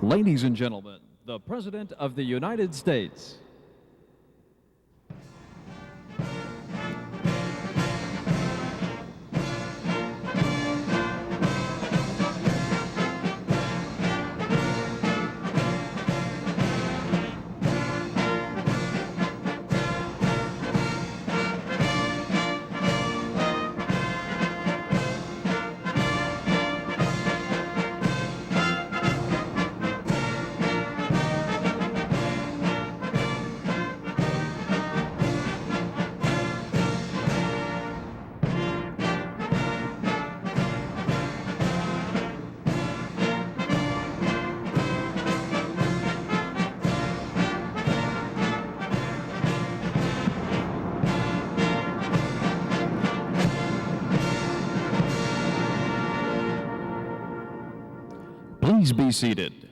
Ladies and gentlemen, the President of the United States. Please be seated.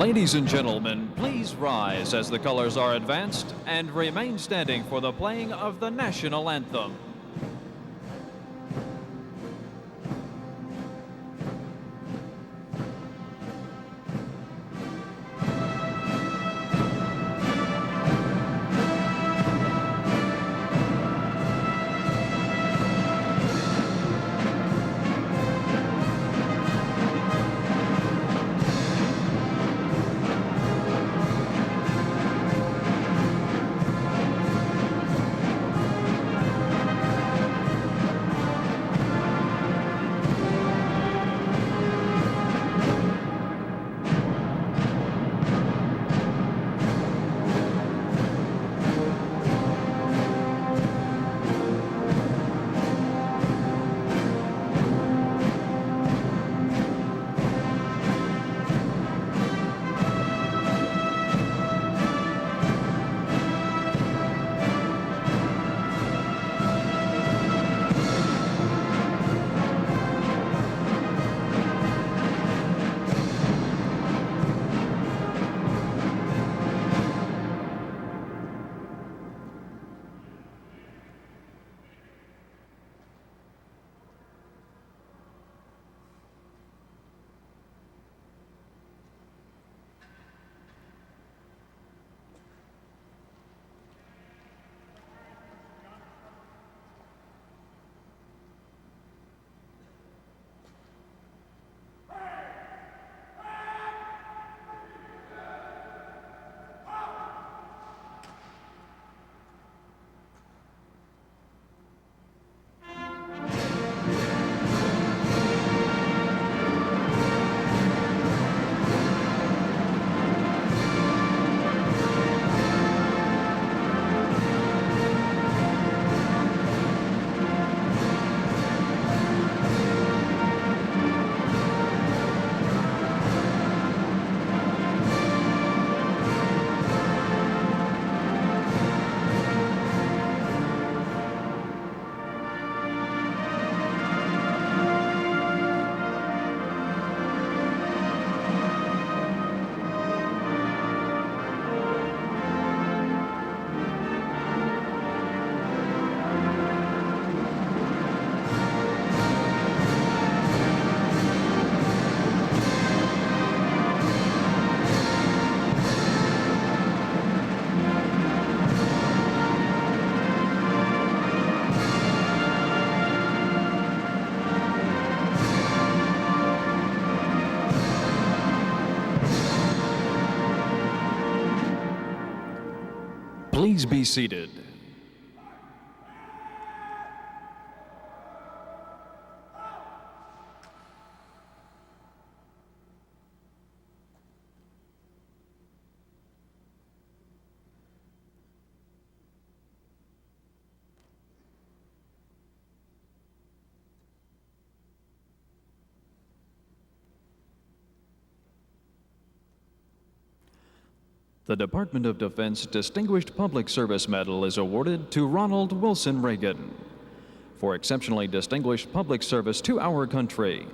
Ladies and gentlemen, please rise as the colors are advanced and remain standing for the playing of the national anthem. Please be seated. The Department of Defense Distinguished Public Service Medal is awarded to Ronald Wilson Reagan for exceptionally distinguished public service to our country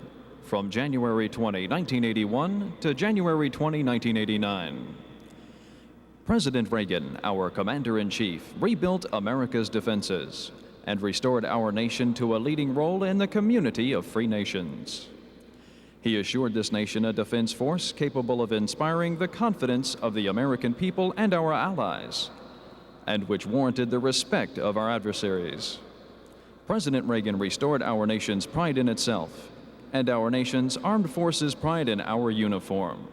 from January 20, 1981 to January 20, 1989. President Reagan, our Commander-in-Chief, rebuilt America's defenses and restored our nation to a leading role in the community of free nations. He assured this nation a defense force capable of inspiring the confidence of the American people and our allies, and which warranted the respect of our adversaries. President Reagan restored our nation's pride in itself, and our nation's armed forces' pride in our uniform,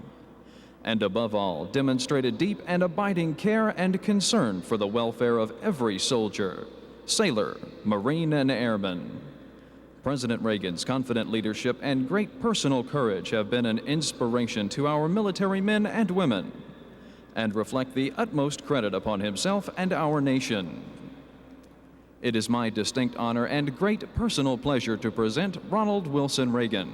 and above all, demonstrated deep and abiding care and concern for the welfare of every soldier, sailor, Marine, and airman. President Reagan's confident leadership and great personal courage have been an inspiration to our military men and women and reflect the utmost credit upon himself and our nation. It is my distinct honor and great personal pleasure to present Ronald Wilson Reagan,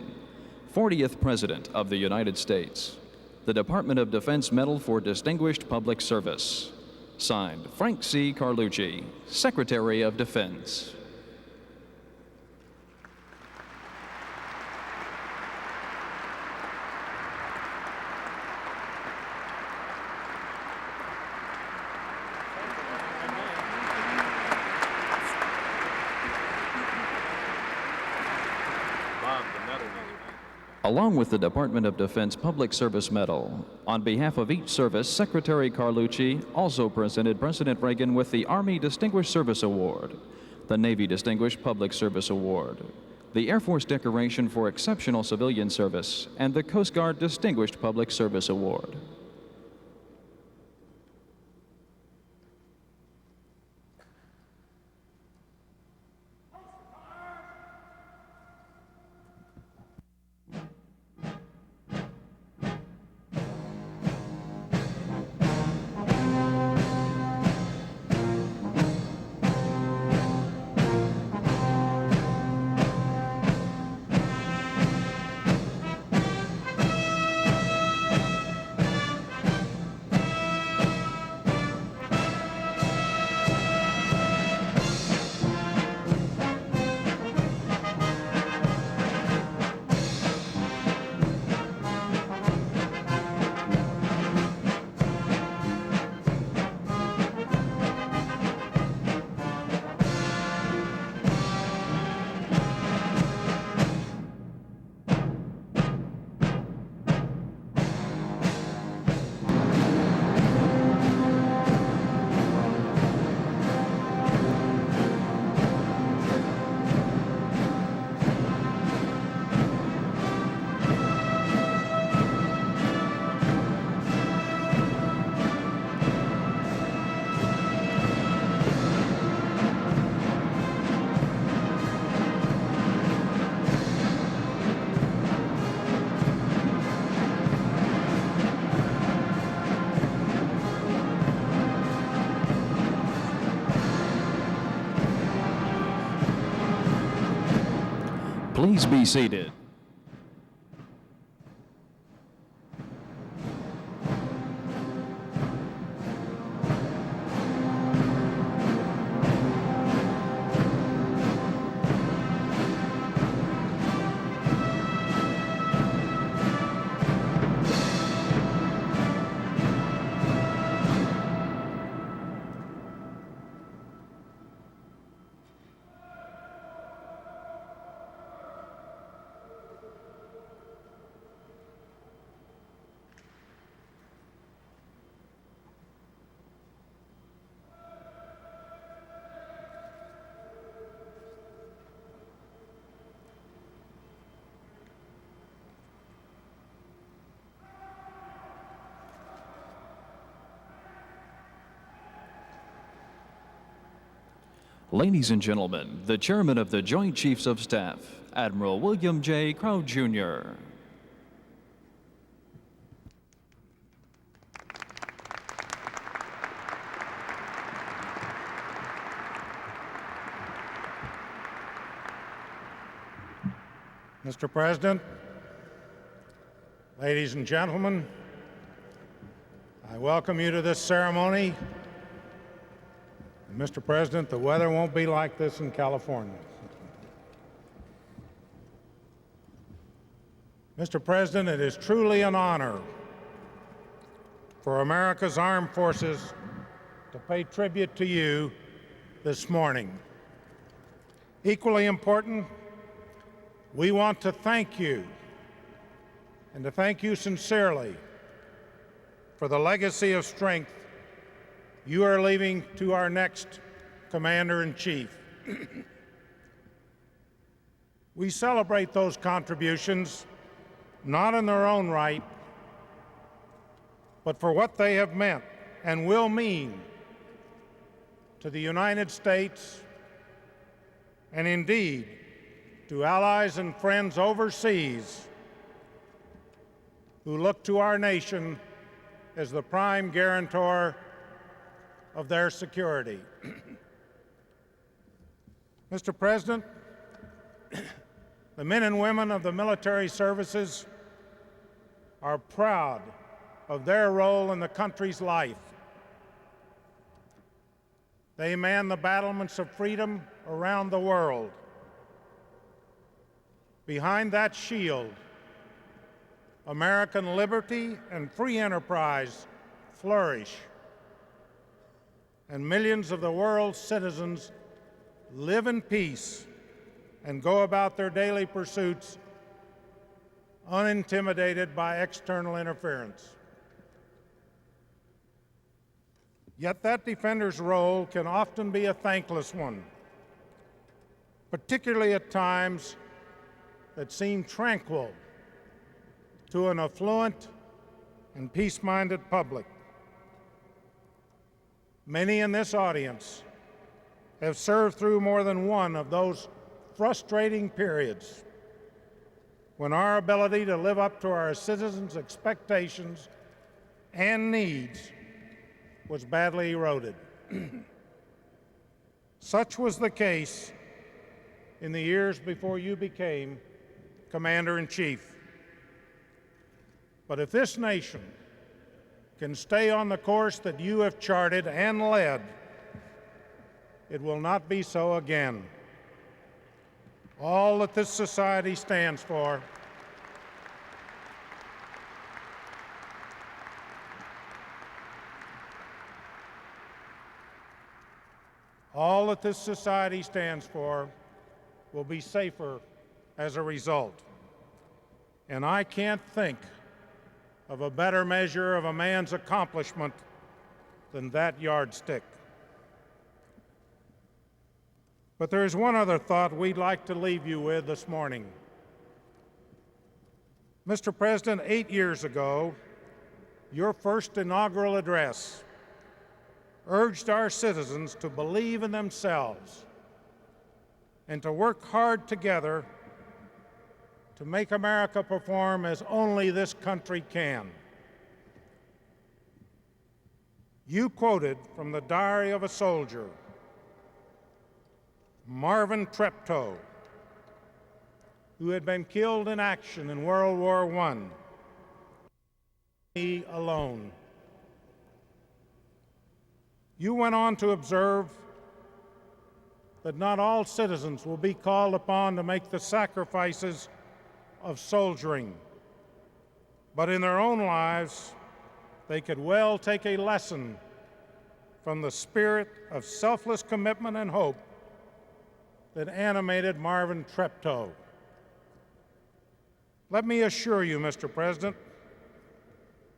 40th President of the United States, the Department of Defense Medal for Distinguished Public Service. Signed, Frank C. Carlucci, Secretary of Defense. along with the Department of Defense Public Service Medal. On behalf of each service, Secretary Carlucci also presented President Reagan with the Army Distinguished Service Award, the Navy Distinguished Public Service Award, the Air Force Decoration for Exceptional Civilian Service, and the Coast Guard Distinguished Public Service Award. Please be seated. Ladies and gentlemen, the Chairman of the Joint Chiefs of Staff, Admiral William J. Crowe, Jr. Mr. President, ladies and gentlemen, I welcome you to this ceremony. Mr. President, the weather won't be like this in California. Mr. President, it is truly an honor for America's armed forces to pay tribute to you this morning. Equally important, we want to thank you, and to thank you sincerely, for the legacy of strength you are leaving to our next Commander-in-Chief. We celebrate those contributions, not in their own right, but for what they have meant and will mean to the United States, and indeed to allies and friends overseas who look to our nation as the prime guarantor of their security. Mr. President, the men and women of the military services are proud of their role in the country's life. They man the battlements of freedom around the world. Behind that shield, American liberty and free enterprise flourish, and millions of the world's citizens live in peace and go about their daily pursuits unintimidated by external interference. Yet that defender's role can often be a thankless one, particularly at times that seem tranquil to an affluent and peace-minded public. Many in this audience have served through more than one of those frustrating periods when our ability to live up to our citizens' expectations and needs was badly eroded. Such was the case in the years before you became Commander-in-Chief. But if this nation can stay on the course that you have charted and led, it will not be so again. All that this society stands for will be safer as a result. And I can't think of a better measure of a man's accomplishment than that yardstick. But there's one other thought we'd like to leave you with this morning. Mr. President, 8 years ago, your first inaugural address urged our citizens to believe in themselves and to work hard together to make America perform as only this country can. You quoted from the diary of a soldier, Marvin Treptow, who had been killed in action in World War I. Me alone. You went on to observe that not all citizens will be called upon to make the sacrifices of soldiering, but in their own lives, they could well take a lesson from the spirit of selfless commitment and hope that animated Marvin Treptow. Let me assure you, Mr. President,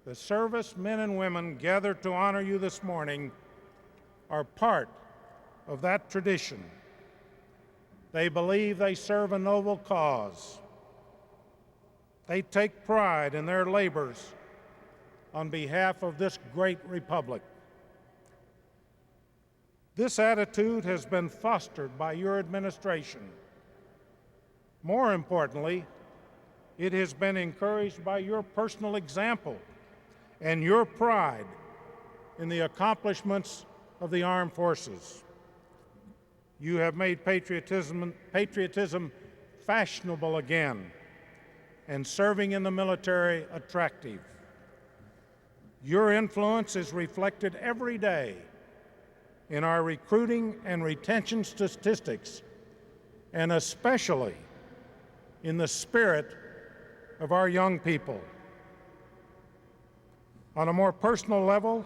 the servicemen and women gathered to honor you this morning are part of that tradition. They believe they serve a noble cause. They take pride in their labors on behalf of this great republic. This attitude has been fostered by your administration. More importantly, it has been encouraged by your personal example and your pride in the accomplishments of the armed forces. You have made patriotism fashionable again and serving in the military attractive. Your influence is reflected every day in our recruiting and retention statistics, and especially in the spirit of our young people. On a more personal level,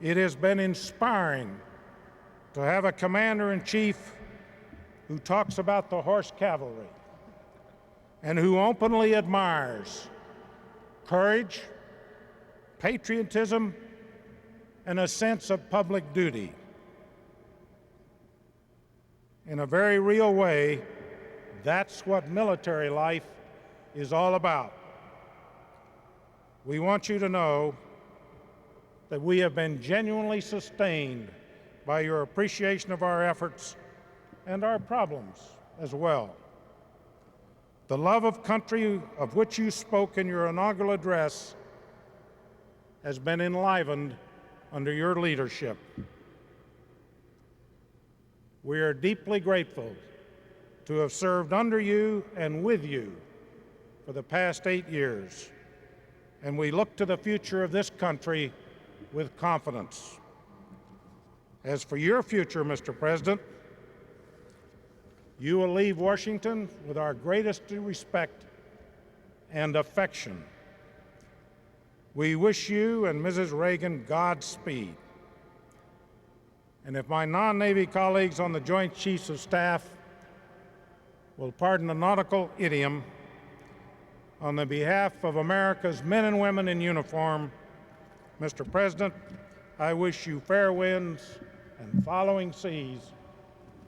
it has been inspiring to have a commander-in-chief who talks about the horse cavalry and who openly admires courage, patriotism, and a sense of public duty. In a very real way, that's what military life is all about. We want you to know that we have been genuinely sustained by your appreciation of our efforts and our problems as well. The love of country of which you spoke in your inaugural address has been enlivened under your leadership. We are deeply grateful to have served under you and with you for the past 8 years, and we look to the future of this country with confidence. As for your future, Mr. President, you will leave Washington with our greatest respect and affection. We wish you and Mrs. Reagan Godspeed. And if my non-Navy colleagues on the Joint Chiefs of Staff will pardon the nautical idiom, On the behalf of America's men and women in uniform, Mr. President, I wish you fair winds and following seas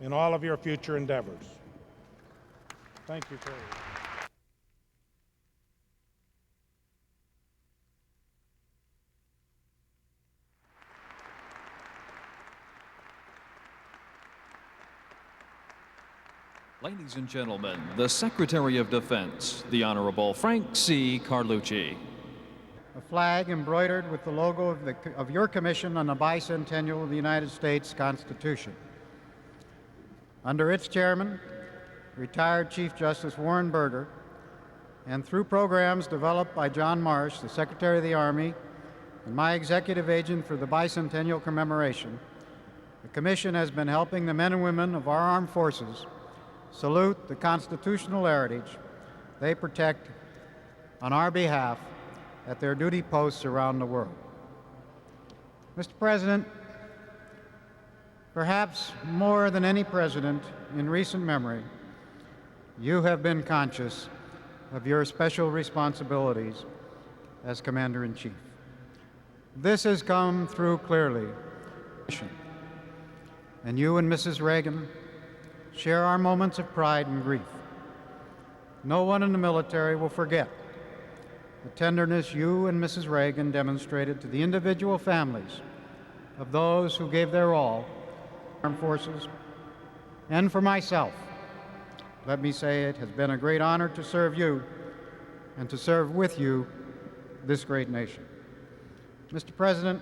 in all of your future endeavors. Thank you, President. Ladies and gentlemen, the Secretary of Defense, the Honorable Frank C. Carlucci. A flag embroidered with the logo of your commission on the bicentennial of the United States Constitution. Under its chairman, retired Chief Justice Warren Burger, and through programs developed by John Marsh, the Secretary of the Army, and my executive agent for the bicentennial commemoration, the Commission has been helping the men and women of our armed forces salute the constitutional heritage they protect on our behalf at their duty posts around the world. Mr. President, perhaps more than any president in recent memory, you have been conscious of your special responsibilities as Commander-in-Chief. This has come through clearly, and you and Mrs. Reagan share our moments of pride and grief. No one in the military will forget the tenderness you and Mrs. Reagan demonstrated to the individual families of those who gave their all, armed forces, and for myself. Let me say it has been a great honor to serve you and to serve with you this great nation. Mr. President,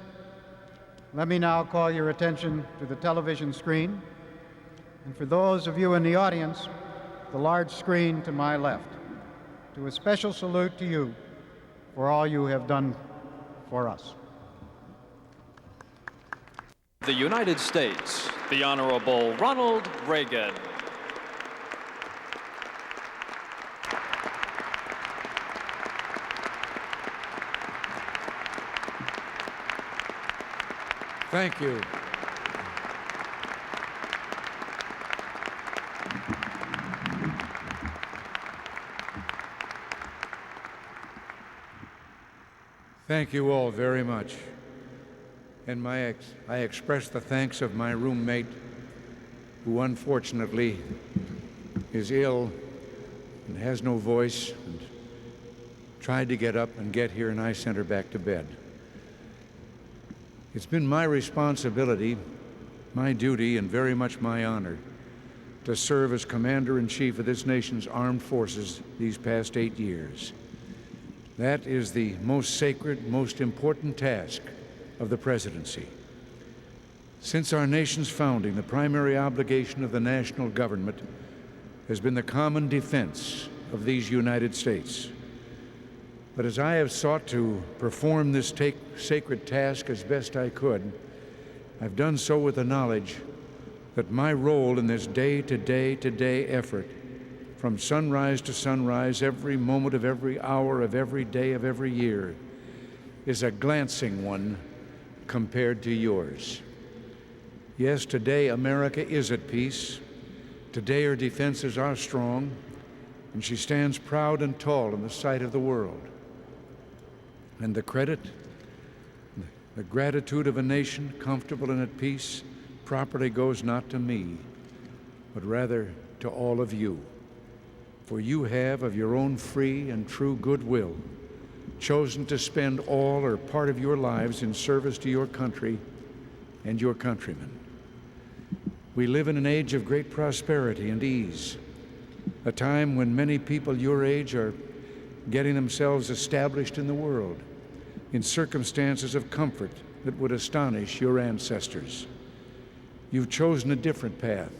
let me now call your attention to the television screen, and for those of you in the audience, the large screen to my left, to a special salute to you for all you have done for us. The United States, the Honorable Ronald Reagan. Thank you. Thank you all very much. And I express the thanks of my roommate, who unfortunately is ill and has no voice, and tried to get up and get here, and I sent her back to bed. It's been my responsibility, my duty, and very much my honor to serve as Commander-in-Chief of this nation's armed forces these past 8 years. That is the most sacred, most important task of the presidency. Since our nation's founding, the primary obligation of the national government has been the common defense of these United States. But as I have sought to perform this sacred task as best I could, I've done so with the knowledge that my role in this day-to-day effort, from sunrise to sunrise, every moment of every hour of every day of every year, is a glancing one compared to yours. Yes, today America is at peace. Today her defenses are strong, and she stands proud and tall in the sight of the world. And the credit, the gratitude of a nation comfortable and at peace properly goes not to me, but rather to all of you. For you have, of your own free and true goodwill, chosen to spend all or part of your lives in service to your country and your countrymen. We live in an age of great prosperity and ease, a time when many people your age are getting themselves established in the world, in circumstances of comfort that would astonish your ancestors. You've chosen a different path,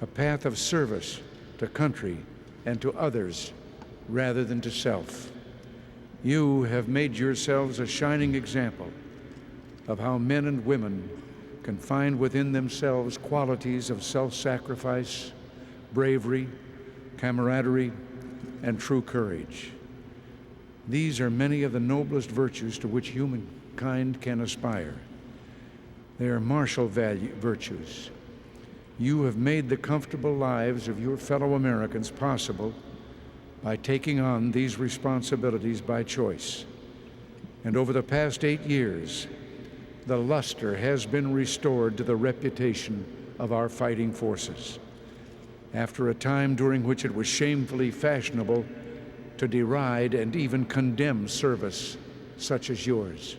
a path of service to country and to others rather than to self. You have made yourselves a shining example of how men and women can find within themselves qualities of self-sacrifice, bravery, camaraderie, and true courage. These are many of the noblest virtues to which humankind can aspire. They are martial virtues. You have made the comfortable lives of your fellow Americans possible by taking on these responsibilities by choice. And over the past 8 years, the luster has been restored to the reputation of our fighting forces, after a time during which it was shamefully fashionable to deride and even condemn service such as yours.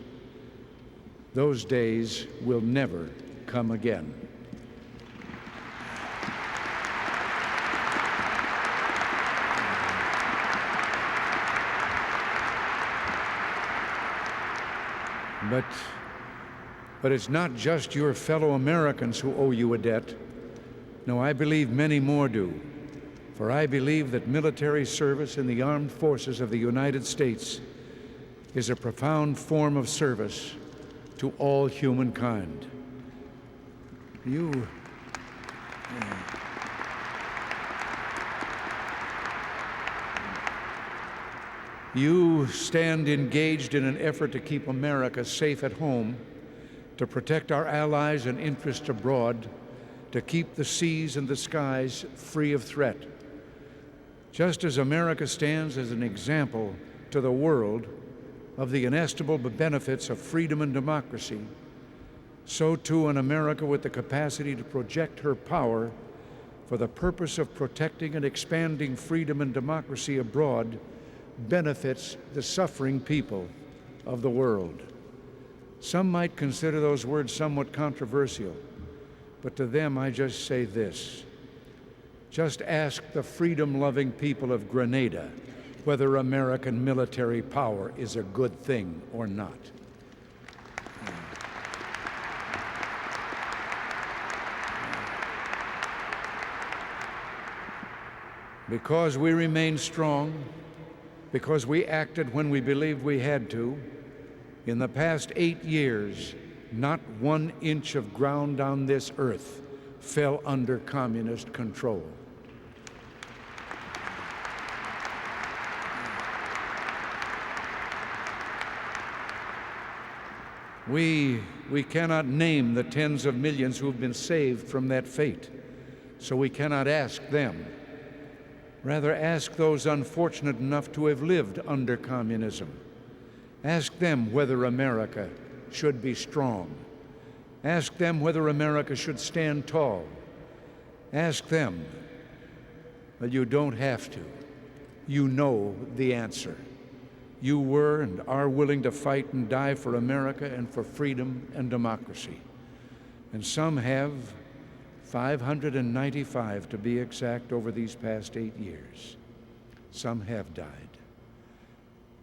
Those days will never come again. But it's not just your fellow Americans who owe you a debt. No, I believe many more do. For I believe that military service in the armed forces of the United States is a profound form of service to all humankind. You stand engaged in an effort to keep America safe at home, to protect our allies and interests abroad, to keep the seas and the skies free of threat. Just as America stands as an example to the world of the inestimable benefits of freedom and democracy, so too an America with the capacity to project her power for the purpose of protecting and expanding freedom and democracy abroad benefits the suffering people of the world. Some might consider those words somewhat controversial, but to them I just say this. Just ask the freedom-loving people of Grenada whether American military power is a good thing or not. Because we remain strong, because we acted when we believed we had to, in the past 8 years, not 1 inch of ground on this earth fell under communist control. We cannot name the tens of millions who have been saved from that fate, so we cannot ask them. Rather, ask those unfortunate enough to have lived under communism. Ask them whether America should be strong. Ask them whether America should stand tall. Ask them, but you don't have to. You know the answer. You were and are willing to fight and die for America and for freedom and democracy. And some have, 595 to be exact, over these past 8 years. Some have died.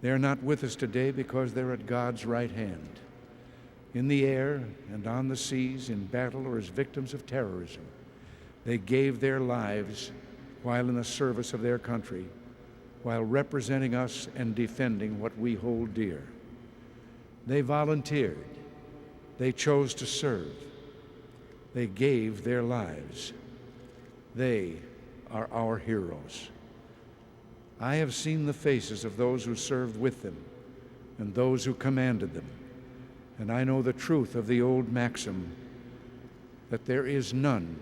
They're not with us today because they're at God's right hand, in the air and on the seas, in battle or as victims of terrorism. They gave their lives while in the service of their country, while representing us and defending what we hold dear. They volunteered. They chose to serve. They gave their lives. They are our heroes. I have seen the faces of those who served with them and those who commanded them, and I know the truth of the old maxim that there is none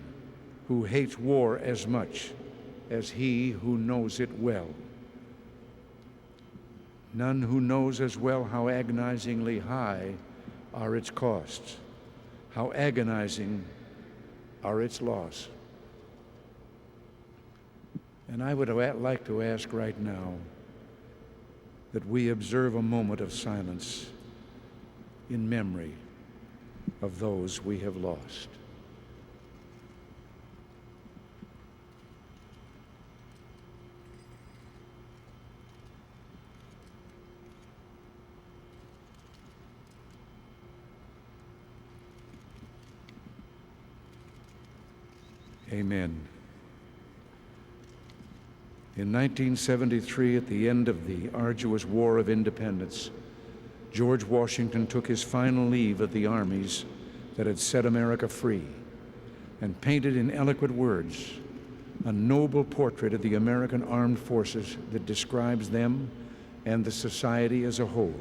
who hates war as much as he who knows it well. None who knows as well how agonizingly high are its costs, how agonizing are its loss. And I would like to ask right now that we observe a moment of silence in memory of those we have lost. Amen. In 1973, at the end of the arduous War of Independence, George Washington took his final leave of the armies that had set America free and painted in eloquent words a noble portrait of the American armed forces that describes them and the society as a whole,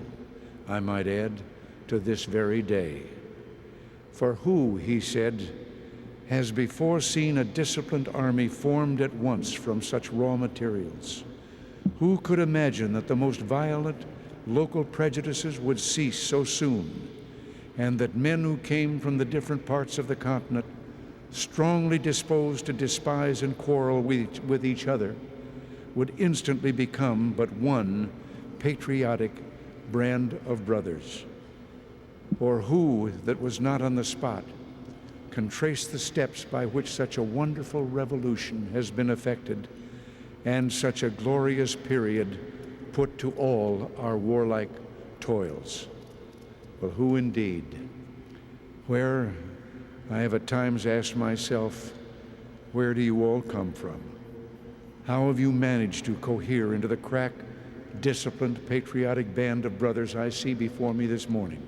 I might add, to this very day. For who, he said, has before seen a disciplined army formed at once from such raw materials? Who could imagine that the most violent local prejudices would cease so soon, and that men who came from the different parts of the continent, strongly disposed to despise and quarrel with each other, would instantly become but one patriotic brand of brothers? Or who that was not on the spot can trace the steps by which such a wonderful revolution has been effected, and such a glorious period put to all our warlike toils? Well, who indeed? Where, I have at times asked myself, where do you all come from? How have you managed to cohere into the crack, disciplined, patriotic band of brothers I see before me this morning?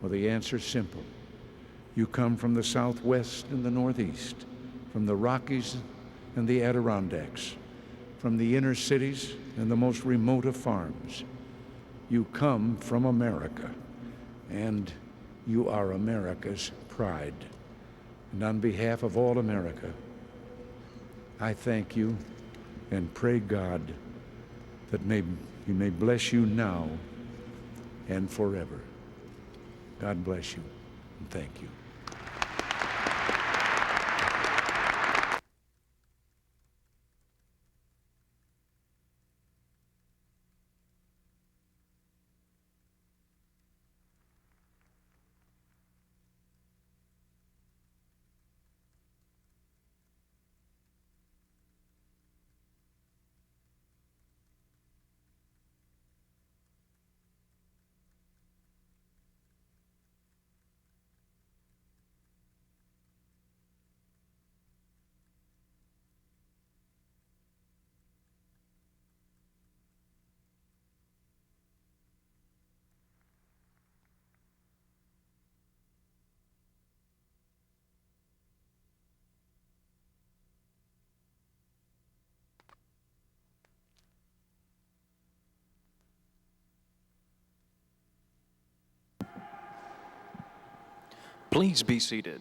Well, the answer's simple. You come from the Southwest and the Northeast, from the Rockies and the Adirondacks, from the inner cities and the most remote of farms. You come from America, and you are America's pride. And on behalf of all America, I thank you and pray God that He may bless you now and forever. God bless you, and thank you. Please be seated.